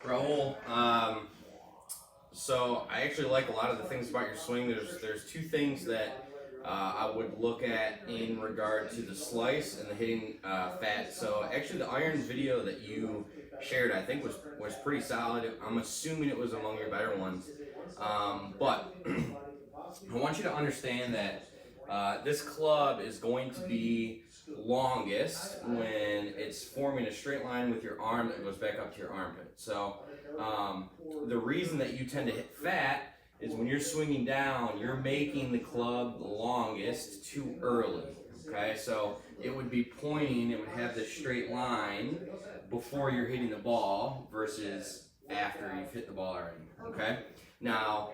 Raul, so I actually like a lot of the things about your swing. There's two things that I would look at in regard to the slice and the hitting fat. So actually, the iron video that you shared, I think was pretty solid. I'm assuming it was among your better ones, but I want you to understand that this club is going to be longest when it's forming a straight line with your arm that goes back up to your armpit. So the reason that you tend to hit fat is when you're swinging down, you're making the club the longest too early. Okay, so it would be pointing, it would have this straight line before you're hitting the ball versus after you've hit the ball already. Okay, now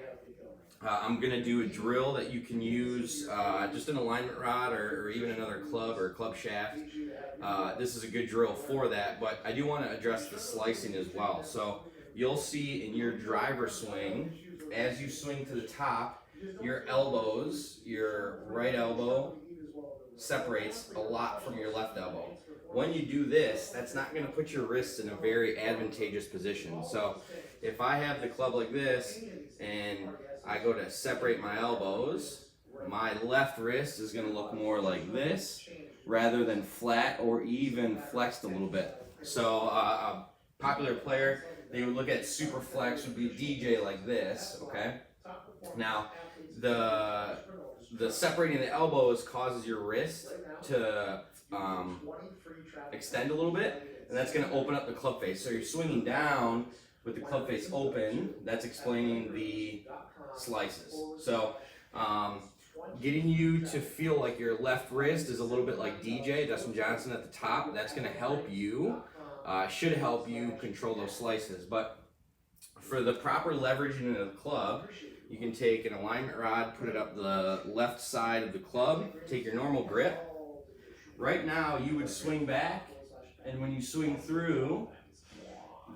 I'm going to do a drill that you can use just an alignment rod or even another club or club shaft. This is a good drill for that, but I do want to address the slicing as well. So you'll see in your driver swing, as you swing to the top, your elbows, your right elbow separates a lot from your left elbow. When you do this, that's not going to put your wrists in a very advantageous position. So if I have the club like this and I go to separate my elbows, my left wrist is going to look more like this rather than flat or even flexed a little bit. So a popular player, they would look at super flex would be DJ like this, okay? Now, the separating the elbows causes your wrist to extend a little bit, and that's going to open up the club face. So you're swinging down with the club face open. That's explaining the slices. So getting you to feel like your left wrist is a little bit like DJ, Dustin Johnson at the top, that's going to help you, should help you control those slices. But for the proper leveraging of the club, you can take an alignment rod, put it up the left side of the club, take your normal grip. Right now you would swing back, and when you swing through,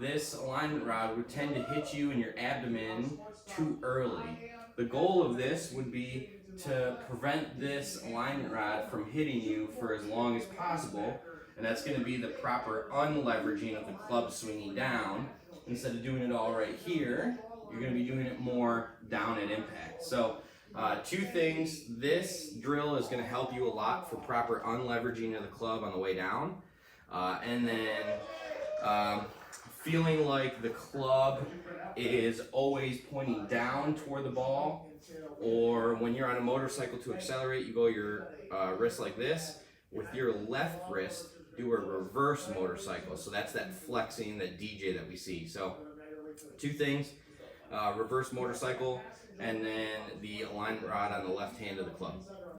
this alignment rod would tend to hit you in your abdomen too early. The goal of this would be to prevent this alignment rod from hitting you for as long as possible, and that's going to be the proper unleveraging of the club swinging down. Instead of doing it all right here, you're going to be doing it more down at impact. So two things, this drill is going to help you a lot for proper unleveraging of the club on the way down, and then feeling like the club is always pointing down toward the ball, or when you're on a motorcycle to accelerate, you go your wrist like this. With your left wrist, do a reverse motorcycle. So that's that flexing, that DJ that we see. So two things, reverse motorcycle, and then the alignment rod on the left hand of the club.